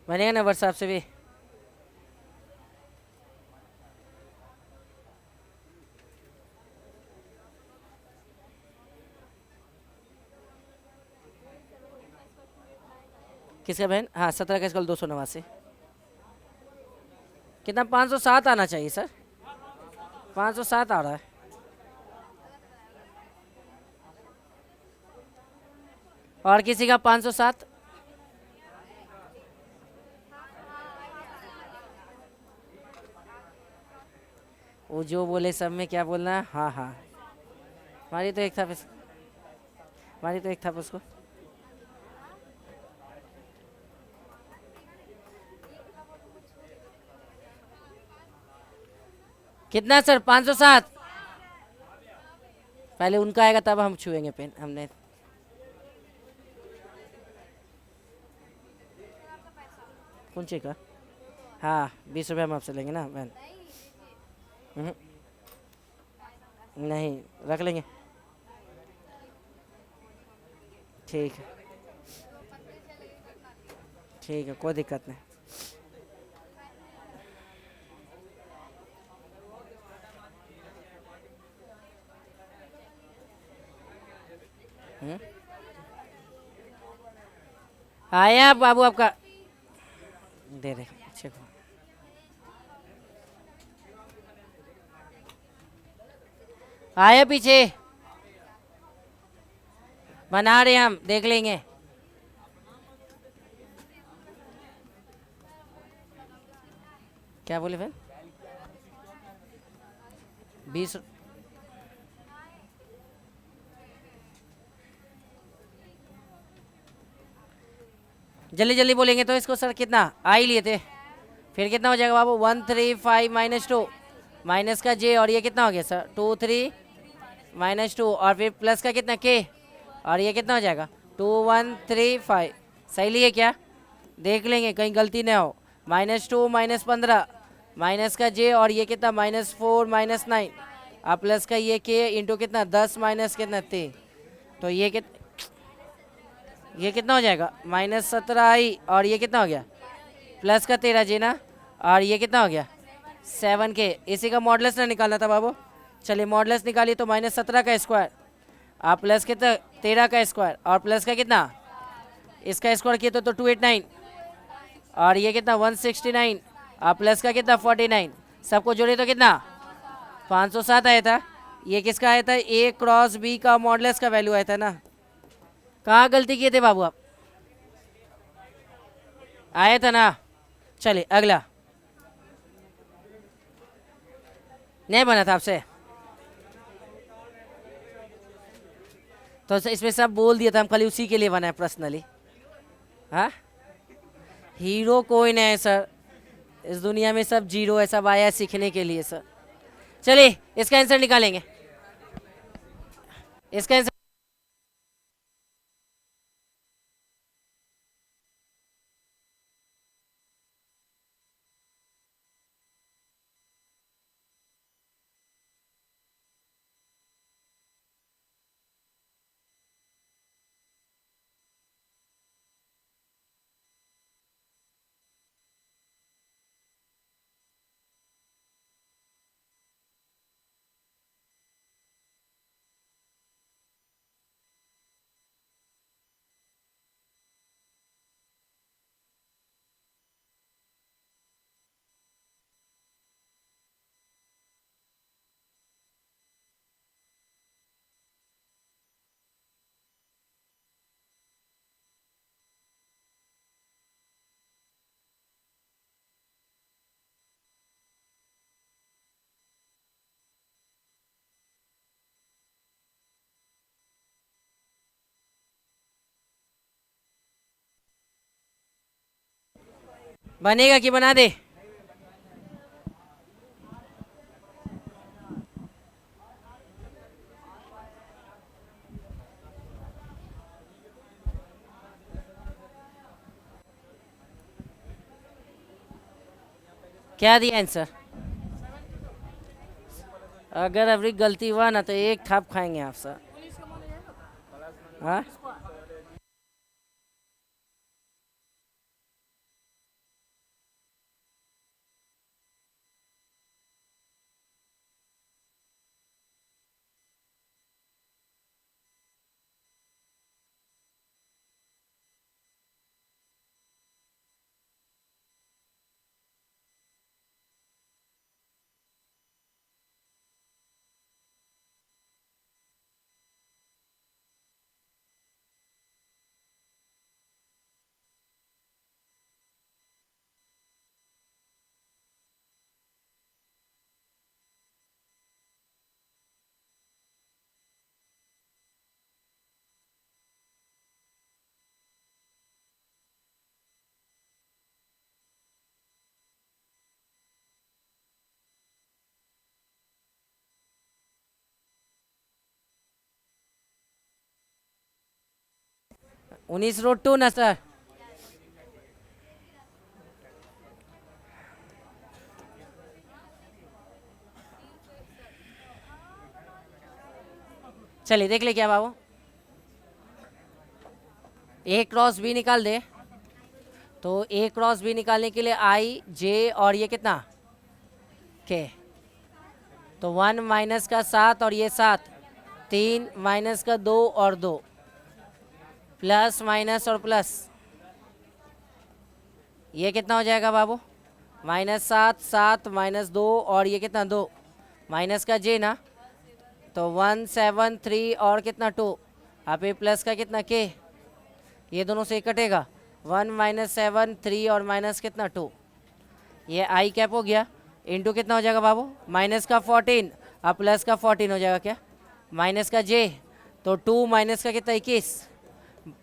बनेगा ना व्हाट्सएप से भी? किसका बहन? हाँ 17 का स्कूल 289। कितना? 507 आना चाहिए सर, 507 आ रहा है। और किसी का 507? वो जो बोले सब में क्या बोलना है? हाँ हाँ, हमारी तो एक था बस, हमारी तो एक था उसको। कितना सर? 507? पहले उनका आएगा तब हम छुएंगे पेन। हमने कौन सी का? हाँ 20 रुपये हम आपसे लेंगे ना बहन। हम्म, नहीं रख लेंगे। ठीक है ठीक है, कोई दिक्कत नहीं। हम्म, आया बाबू आपका, दे रहे चेक। आया पीछे, बना रहे हम, देख लेंगे। क्या बोले फिर? 20? जल्दी जल्दी बोलेंगे तो इसको सर कितना आ ही लिए थे। फिर कितना हो जाएगा बाबू? 135 -2 माइनस का जे, और ये कितना हो गया सर? 23 -2, और फिर प्लस का कितना के, और ये कितना हो जाएगा? 2135। सही लिए क्या? देख लेंगे कहीं गलती ना हो। -2 -15 माइनस का जे, और ये कितना? -4 -9, और प्लस का ये के इंटू कितना? 10 माइनस कितना? 3। तो ये कितना हो जाएगा? -17 आई, और ये कितना हो गया? प्लस का 13 जी ना, और ये कितना हो गया? 7 के। इसी का मॉडलेस ना निकालना था बाबू। चलिए मॉडलेस निकालिए तो -17 का स्क्वायर, आप प्लस कितना? 13 का स्क्वायर, और प्लस का कितना? इसका स्क्वायर किया तो 289, और ये कितना? 169, और प्लस का कितना? 49। सबको जोड़े तो कितना? 507 आया था। ये किसका आया था? ए क्रॉस बी का मॉडलेस का वैल्यू आया था ना। कहाँ गलती किए थे बाबू आप? आया था ना। चलिए अगला, नहीं बना था आपसे? तो इसमें सब बोल दिया था, हम खाली उसी के लिए बनाए पर्सनली। हाँ, हीरो कोई नहीं है सर, इस दुनिया में सब जीरो है, सब आया है सीखने के लिए सर। चलिए इसका आंसर निकालेंगे, इसका आंसर बनेगा कि बना दे? क्या दिया आंसर? अगर अभी गलती हुआ ना तो एक थाप खाएंगे आप सर। हाँ, 19 रूट 2 ना सर। चलिए देख ले क्या बाबू, ए क्रॉस बी निकाल दे। तो ए क्रॉस बी निकालने के लिए आई जे और ये कितना के, तो 1 माइनस का 7 और ये 7, 3 माइनस का 2 और 2, प्लस माइनस और प्लस, ये कितना हो जाएगा बाबू? -7 7 -2 और ये कितना 2, माइनस का जे ना, तो 1 7 3 और कितना 2, आप ये प्लस का कितना के, ये दोनों से कटेगा, 1 -7 3 और माइनस कितना 2, ये आई कैप हो गया, इंटू कितना हो जाएगा बाबू? माइनस का 14 और प्लस का 14 हो जाएगा क्या, माइनस का जे, तो 2 माइनस का कितना 21,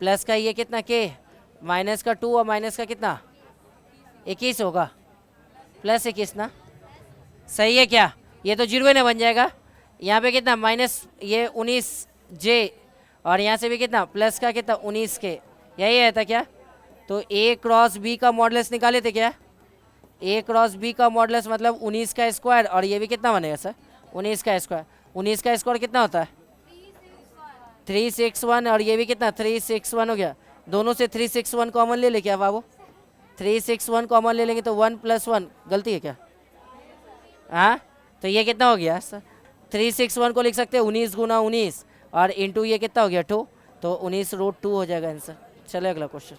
प्लस का ये कितना के, माइनस का 2 और माइनस का कितना 21 होगा, प्लस 21 ना, सही है क्या? ये तो जीरो ना बन जाएगा, यहाँ पे कितना माइनस ये 19 जे, और यहाँ से भी कितना प्लस का कितना 19 के, यही रहता क्या? तो ए क्रॉस बी का मॉडुलस निकाले थे क्या? ए क्रॉस बी का मॉडुलस मतलब 19 का स्क्वायर, और ये भी कितना बनेगा सर? 19 का स्क्वायर, 19 का स्क्वायर कितना होता है? 361, और ये भी कितना 361 हो गया, दोनों से 361 कॉमन ले ले क्या बाबू? 361 कॉमन ले लेंगे तो 1 + 1, गलती है क्या? हाँ, तो ये कितना हो गया सर? 361 को लिख सकते हैं 19 गुना 19, और इंटू ये कितना हो गया 2, तो 19 रूट 2 हो जाएगा आंसर। चलो अगला क्वेश्चन,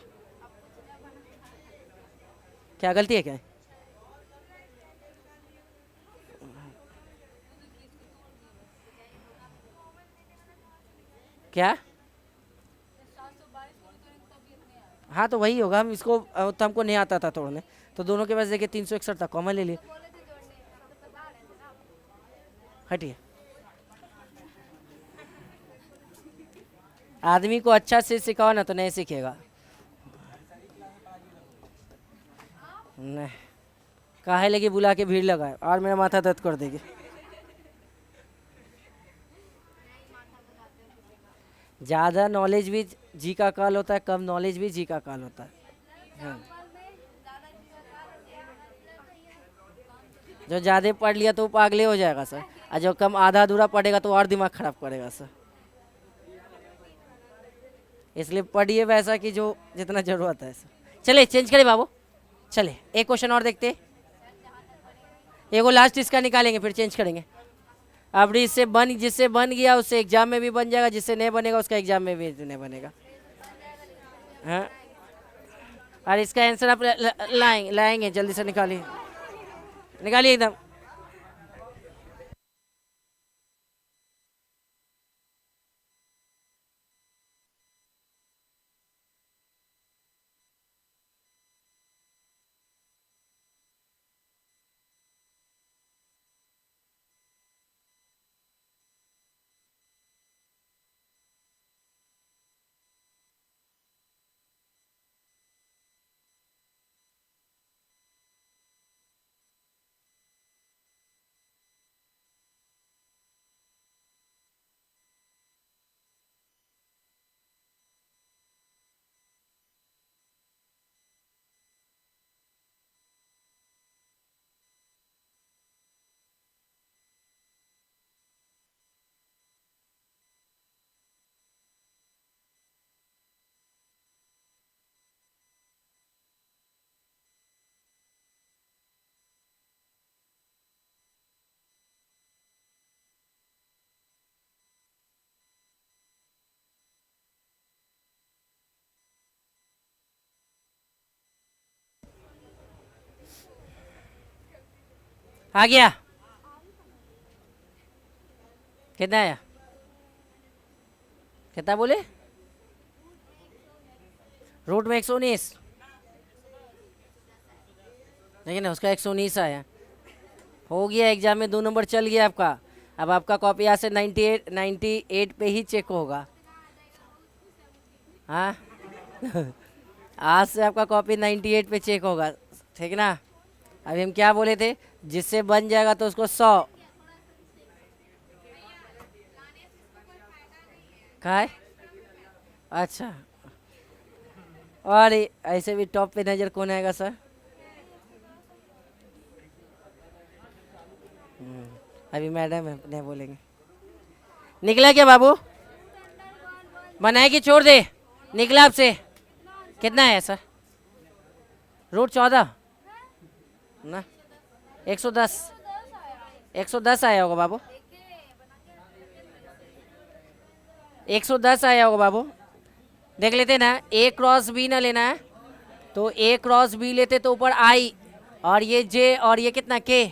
क्या गलती है क्या? क्या? हाँ तो वही होगा, हम इसको तो हमको नहीं आता था तोड़ने, तो दोनों के पास देखिए 361 था, कॉमन ले लिए। हटिए, आदमी को अच्छा से सिखाओ ना तो नहीं सीखेगा। नहीं, काहे लगी बुला के भीड़ लगाए और मेरा माथा दर्द कर देगी। ज़्यादा नॉलेज भी जी का काल होता है, कम नॉलेज भी जी का काल होता है। हाँ। जो ज़्यादा पढ़ लिया तो वो पागले हो जाएगा सर, और जो कम आधा अधूरा पढ़ेगा तो और दिमाग खराब करेगा सर। इसलिए पढ़िए वैसा कि जो जितना ज़रूरत है सर। चले चेंज करें बाबू, चले एक क्वेश्चन और देखते हैं, एगो लास्ट इसका निकालेंगे फिर चेंज करेंगे। अब जिससे बन गया उससे एग्जाम में भी बन जाएगा, जिससे नहीं बनेगा उसका एग्जाम में भी नहीं बनेगा। हाँ, और इसका आंसर आप लाएंगे, जल्दी से निकालिए, निकालिए एकदम। आ गया, कितना आया, कितना बोले, रूट में 119, लेकिन उसका 119 आया। हो गया, एग्जाम में 2 नंबर चल गया आपका। अब आपका कॉपी यहाँ से 98 पे ही चेक होगा। हाँ आज से आपका कॉपी 98 पे चेक होगा, ठीक ना। अभी हम क्या बोले थे, जिससे बन जाएगा तो उसको 100 का है। अच्छा, और ऐसे भी टॉप पे नजर कौन आएगा सर। अभी मैडम है, नहीं बोलेंगे। निकला क्या बाबू, बनाए कि छोड़ दे, निकला आपसे कितना है सर, रूट 14 ना, 110, 110 आया होगा बाबू, 110 आया होगा बाबू। देख लेते ना, ए क्रॉस बी ना लेना है तो ए क्रॉस बी लेते तो ऊपर आई और ये जे और ये कितना के,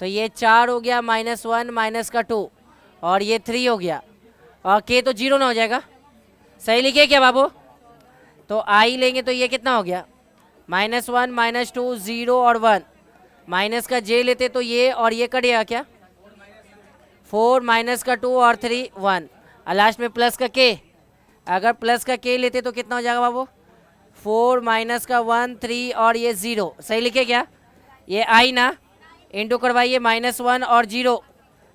तो ये 4 हो गया, -1 माइनस का 2 और ये 3 हो गया, और के तो 0 ना हो जाएगा। सही लिखे क्या बाबू, तो आई लेंगे तो ये कितना हो गया, -1 -2 0 और 1, माइनस का जे लेते तो ये और ये कटेगा क्या, 4 माइनस का 2 और 3 1, और लास्ट में प्लस का के। अगर प्लस का के लेते तो कितना हो जाएगा बाबू, 4 माइनस का 1 3 और ये 0। सही लिखे क्या, ये आई ना, इंटू करवाइए -1 और 0,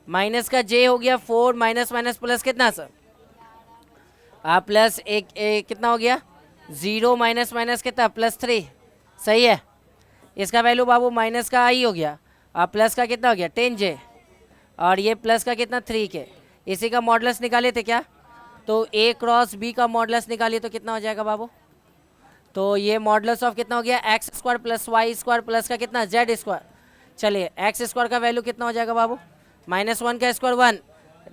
माइनस का जे हो गया 4 माइनस माइनस प्लस कितना सर, आप प्लस एक कितना हो गया, 0 माइनस माइनस कितना +3। सही है, इसका वैल्यू बाबू माइनस का आई हो गया और प्लस का कितना हो गया 10 जे, और ये प्लस का कितना 3 के। इसी का मॉडुलस निकाले थे क्या, तो ए क्रॉस बी का मॉडुलस निकालिए तो कितना हो जाएगा बाबू, तो ये मॉडुलस ऑफ कितना हो गया x² + y² प्लस का कितना z²। चलिए x² का वैल्यू कितना हो जाएगा बाबू, -1 का स्क्वायर 1,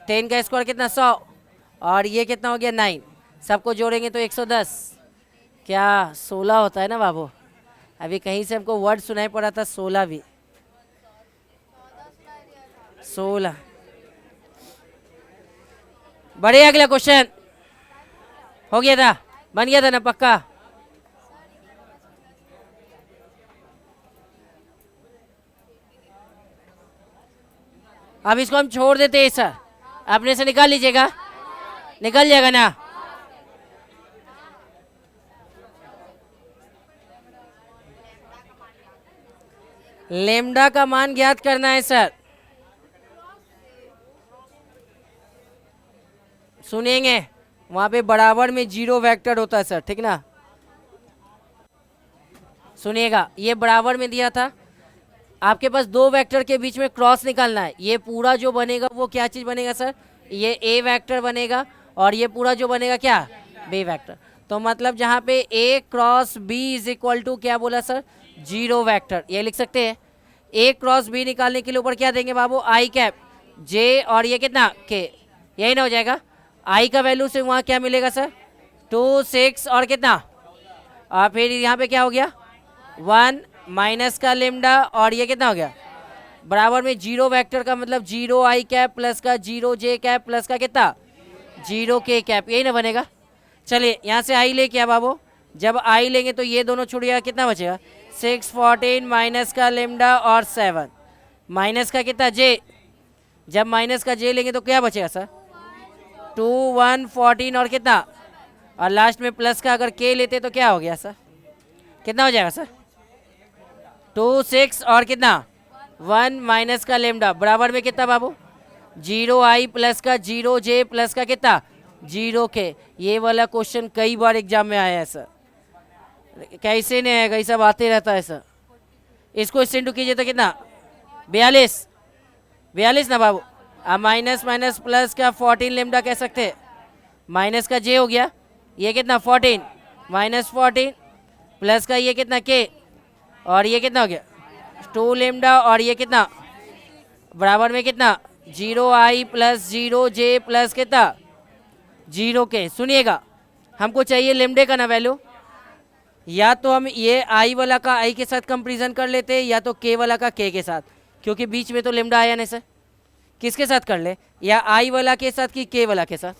10 का स्क्वायर कितना 100, और ये कितना हो गया 9, सबको जोड़ेंगे तो 110, क्या 16 होता है ना बाबू। अभी कहीं से हमको वर्ड सुनाई पड़ा था 16 भी, 16। बढ़िया, अगला क्वेश्चन हो गया था, बन गया था ना पक्का। अब इसको हम छोड़ देते हैं सर, अपने से निकाल लीजिएगा, निकल जाएगा ना। लेमडा का मान ज्ञात करना है सर। सुनेंगे, वहां पे बराबर में जीरो वेक्टर होता है सर, ठीक ना। सुनिएगा, ये बराबर में दिया था, आपके पास दो वेक्टर के बीच में क्रॉस निकालना है। ये पूरा जो बनेगा वो क्या चीज बनेगा सर, ये ए वेक्टर बनेगा, और ये पूरा जो बनेगा क्या, बी वेक्टर। तो मतलब जहाँ पे A cross B is equal to क्या बोला सर, जीरो वेक्टर, ये लिख सकते हैं। ए क्रॉस बी निकालने के लिए ऊपर क्या देंगे बाबू, आई कैप जे, और ये कितना के, यही ना हो जाएगा। आई का वैल्यू से वहाँ क्या मिलेगा सर, 2 6 और कितना, और फिर यहाँ पे क्या हो गया 1 माइनस का लेमडा, और ये कितना हो गया बराबर में जीरो वेक्टर का मतलब जीरो आई कैप प्लस का जीरो जे कैप प्लस का कितना जीरो के कैप, यही ना बनेगा। चलिए यहाँ से आई ले क्या बाबू, जब आई लेंगे तो ये दोनों छूट गया, कितना बचेगा 6 14 माइनस का लेमडा और 7 माइनस का कितना जे, जब माइनस का जे लेंगे तो क्या बचेगा सर 2 1 14 और कितना, और लास्ट में प्लस का अगर के लेते तो क्या हो गया सर, कितना हो जाएगा सर 2 6 और कितना 1 माइनस का लेमडा बराबर में कितना बाबू, जीरो आई प्लस का जीरो जे प्लस का कितना जीरो के। ये वाला क्वेश्चन कई बार एग्जाम में आया है सर, कैसे नहीं आएगा, ये सब आते रहता है सर। इसको इससे इंटू कीजिए तो कितना 42 42 ना बाबू, अब माइनस माइनस प्लस का 14 लेमडा कह सकते हैं, माइनस का जे हो गया, ये कितना 14 माइनस 14 प्लस का ये कितना के, और ये कितना हो गया 2 लेमडा, और ये कितना बराबर में कितना जीरो आई प्लस जीरो जे प्लस कितना जीरो के। सुनिएगा, हमको चाहिए लेमडे का ना वैल्यू, या तो हम ये आई वाला का आई के साथ कंपेरिजन कर लेते हैं, या तो के वाला का के साथ, क्योंकि बीच में तो लेमडा आया नहीं सर। किसके साथ कर ले, या आई वाला के साथ कि के वाला के साथ,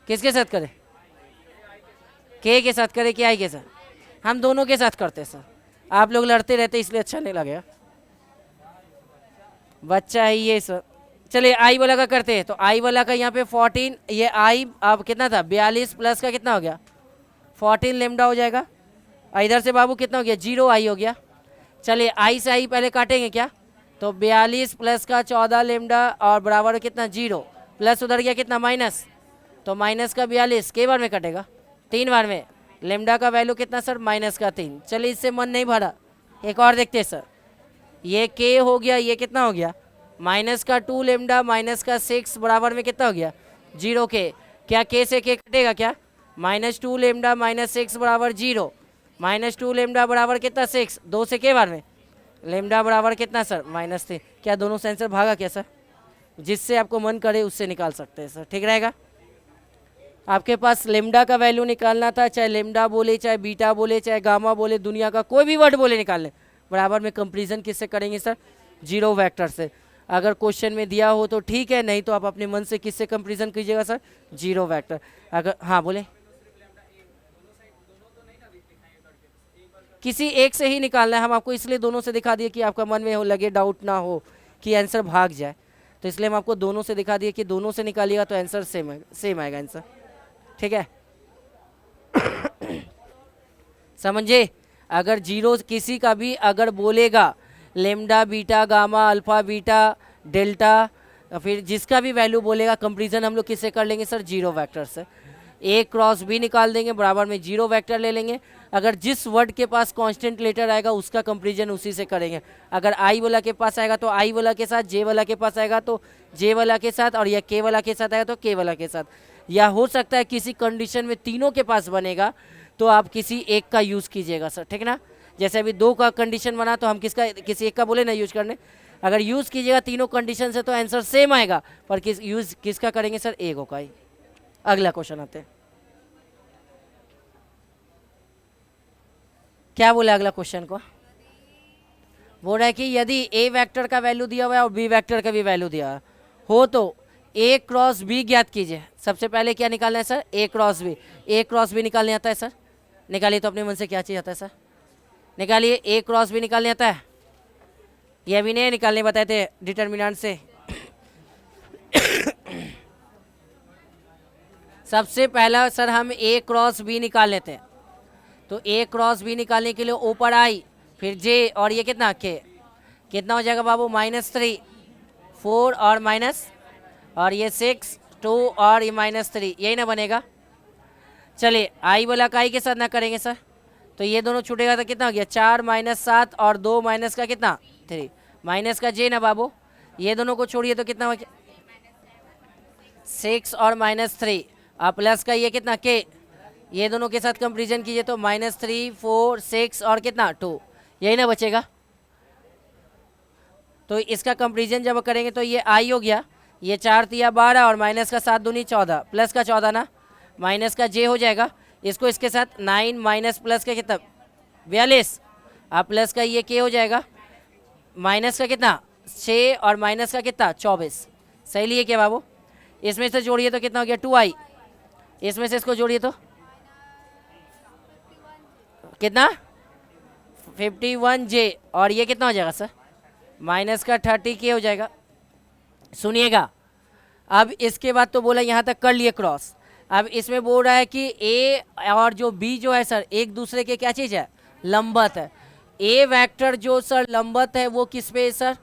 किसके साथ करें, के साथ करें कि आई के साथ, हम दोनों के साथ करते सर। आप लोग लड़ते रहते इसलिए अच्छा नहीं लगेगा, बच्चा है ये सर। चलिए आई वाला का करते हैं, तो आई वाला का यहाँ पे 14, ये आई अब कितना था 42 प्लस का कितना हो गया 14 लेमडा हो जाएगा, और इधर से बाबू कितना हो गया जीरो आई हो गया। चलिए आई से आई पहले काटेंगे क्या, तो 42 प्लस का 14 लेमडा और बराबर कितना जीरो, प्लस उधर गया कितना माइनस, तो माइनस का 42 के बार में कटेगा 3 बार में, लेमडा का वैल्यू कितना सर माइनस का 3। चलिए इससे मन नहीं भरा, एक और देखते हैं सर, ये के हो गया, ये कितना हो गया माइनस का 2 लेमडा माइनस का 6 बराबर में कितना हो गया जीरो के, क्या के से के कटेगा क्या, माइनस 2 लेमडा माइनस 6 बराबर जीरो, माइनस 2 लेमडा बराबर कितना 6, 2 से के बार में लेमडा बराबर कितना सर -3। क्या दोनों से आंसर भागा क्या सर, जिससे आपको मन करे उससे निकाल सकते हैं सर, ठीक रहेगा। आपके पास लेमडा का वैल्यू निकालना था, चाहे लेमडा बोले चाहे बीटा बोले चाहे गामा बोले, दुनिया का कोई भी वर्ड बोले निकालने, बराबर में कंपेरिजन किससे करेंगे सर जीरो वेक्टर से। अगर क्वेश्चन में दिया हो तो ठीक है, नहीं तो आप अपने मन से किससे कंपेरिजन कीजिएगा सर जीरो वेक्टर। अगर हाँ बोले किसी एक से ही निकालना है, हम आपको इसलिए दोनों से दिखा दिए कि आपका मन में हो लगे डाउट ना हो कि आंसर भाग जाए, तो इसलिए हम आपको दोनों से दिखा दिए कि दोनों से निकालिएगा तो आंसर सेम आएगा आंसर, ठीक है। समझे, अगर जीरो किसी का भी अगर बोलेगा lambda beta gamma alpha beta delta, फिर जिसका भी वैल्यू बोलेगा कंपेरिजन हम लोग किससे कर लेंगे सर जीरो वेक्टर से। ए क्रॉस बी निकाल देंगे, बराबर में जीरो वेक्टर ले लेंगे, अगर जिस वर्ड के पास कांस्टेंट लेटर आएगा उसका कंपेरिजन उसी से करेंगे। अगर आई वाला के पास आएगा तो आई वाला के साथ, जे वाला के पास आएगा तो जे वाला के साथ, और या के वाला के साथ आएगा तो के वाला के साथ, या हो सकता है किसी कंडीशन में तीनों के पास बनेगा तो आप किसी एक का यूज़ कीजिएगा सर, ठीक ना। जैसे अभी दो का कंडीशन बना तो हम किसका किसी एक का बोले ना यूज करने, अगर यूज़ कीजिएगा तीनों कंडीशन से तो आंसर सेम आएगा, पर यूज़ किसका करेंगे सर एक का ही। अगला क्वेश्चन आते हैं, क्या बोला अगला क्वेश्चन को, बोल रहा है कि यदि ए वेक्टर का वैल्यू दिया हुआ है और बी वेक्टर का भी वैल्यू दिया हो तो ए क्रॉस बी ज्ञात कीजिए। सबसे पहले क्या निकालना है सर ए क्रॉस बी, ए क्रॉस बी निकालने आता है सर, निकालिए तो अपने मन से क्या चीज़ आता है सर, निकालिए ए क्रॉस बी निकालने आता है, ये अभी नहीं निकालने बताए थे डिटर्मिनेंट से। सबसे पहला सर हम ए क्रॉस बी निकाल लेते हैं, तो ए क्रॉस बी निकालने के लिए ऊपर आई फिर जे और ये कितना के, कितना हो जाएगा बाबू, -3, 4 और माइनस, और ये 6, 2 और ये -3, यही ना बनेगा। चलिए आई वाला का आई के साथ ना करेंगे सर, तो ये दोनों छूटेगा तो कितना हो गया, 4 - 7 और 2 माइनस का कितना 3, माइनस का जे ना बाबू, ये दोनों को छोड़िए तो कितना हो गया 6 और -3, और प्लस का ये कितना के, ये दोनों के साथ कंपेरिजन कीजिए तो -3, 4, 6 और कितना 2, यही ना बचेगा। तो इसका कंपेरिजन जब करेंगे तो ये आई हो गया, ये 4 तिया 12 और माइनस का 7 दूनी 14, प्लस का 14 ना, माइनस का जे हो जाएगा, इसको इसके साथ 9 माइनस प्लस का कितना 42, अब प्लस का ये के हो जाएगा, माइनस का कितना 6 और माइनस का कितना 24, सही लिए क्या बाबू। इसमें से जोड़िए तो कितना हो गया 2i, इसमें से इसको जोड़िए तो कितना 51j, और ये कितना हो जाएगा सर, माइनस का 30k हो जाएगा। सुनिएगा, अब इसके बाद तो बोला यहाँ तक कर लिए क्रॉस, अब इसमें बोल रहा है कि ए और जो बी जो है सर एक दूसरे के क्या चीज़ है, लंबवत है। ए वेक्टर जो सर लंबवत है वो किस पे है सर,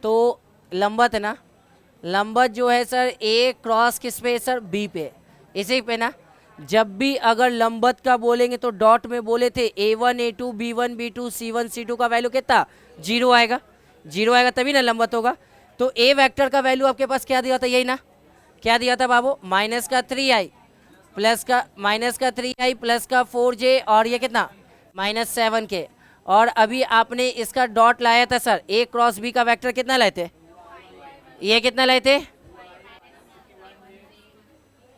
तो लंबवत है ना, लंबवत जो है सर ए क्रॉस किस पे है सर, बी पे, इसी पे ना। जब भी अगर लंबवत का बोलेंगे तो डॉट में बोले थे A1 A2 B1 B2 C1 C2 का वैल्यू कितना 0 आएगा, 0 आएगा तभी ना लंबवत होगा। तो ए वेक्टर का वैल्यू आपके पास क्या दिया था, यही ना, क्या दिया था बाबू, माइनस का 3i प्लस का माइनस का 3i प्लस का 4j और ये कितना -7k, और अभी आपने इसका डॉट लाया था सर, ए क्रॉस बी का वेक्टर कितना लाए थे, ये कितना लाए थे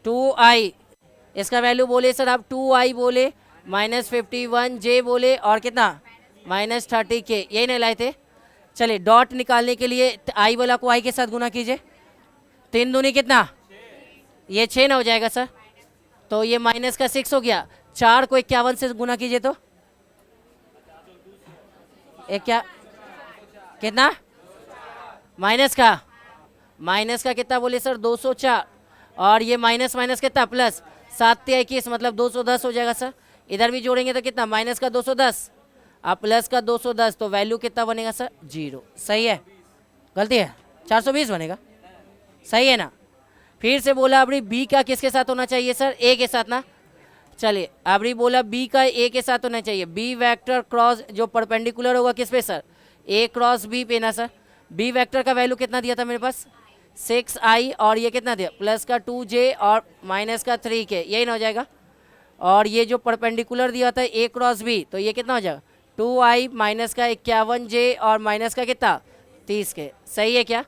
2i, इसका वैल्यू बोले सर आप 2i बोले, -51j बोले और कितना -30k, यही नहीं लाए थे। चलिए डॉट निकालने के लिए आई वाला को आई के साथ गुना कीजिए, 3 दूनी कितना, ये 6 ना हो जाएगा सर, तो ये माइनस का 6 हो गया, 4 को 51 से गुना कीजिए तो एक क्या कितना, माइनस का कितना बोले सर 204, और ये माइनस माइनस कितना प्लस, 7 × 21 मतलब 210 हो जाएगा सर। इधर भी जोड़ेंगे तो कितना, माइनस का 210 और प्लस का 210, तो वैल्यू कितना बनेगा सर 0, सही है, गलती है 420 बनेगा, सही है ना। फिर से बोला अभी बी का किसके साथ होना चाहिए सर, ए के साथ ना। चलिए अभी बोला बी का ए के साथ होना चाहिए, बी वेक्टर क्रॉस जो परपेंडिकुलर होगा किस पे सर, ए क्रॉस बी पे ना सर। बी वेक्टर का वैल्यू कितना दिया था मेरे पास 6i, और ये कितना दिया प्लस का 2j और माइनस का 3k, यही ना हो जाएगा। और ये जो परपेंडिकुलर दिया था ए क्रॉस बी, तो ये कितना हो जाएगा 2i माइनस का 51j और माइनस का कितना 30k, सही है क्या।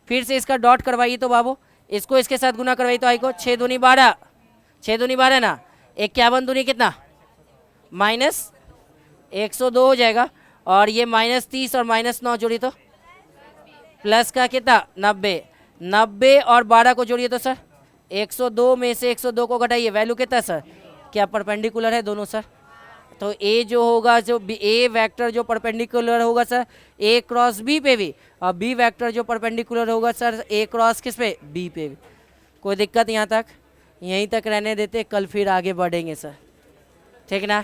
फिर से इसका डॉट करवाइए तो बाबू, इसको इसके साथ गुना करवाइए तो आई को 6 दूनी 12, 6 दूनी 12 ना, 51 दूनी कितना -102 हो जाएगा, और ये -30 और -9 जोड़ी तो प्लस का कितना 90, 90 और 12 को जोड़िए तो सर 102 में से 102 को घटाइए, वैल्यू कितना सर, क्या परपेंडिकुलर है दोनों सर। तो ए जो होगा जो ए वेक्टर जो परपेंडिकुलर होगा सर ए क्रॉस बी पे भी, और बी वेक्टर जो परपेंडिकुलर होगा सर ए क्रॉस किस पे बी पे भी। कोई दिक्कत यहाँ तक, यहीं तक रहने देते, कल फिर आगे बढ़ेंगे सर, ठीक ना।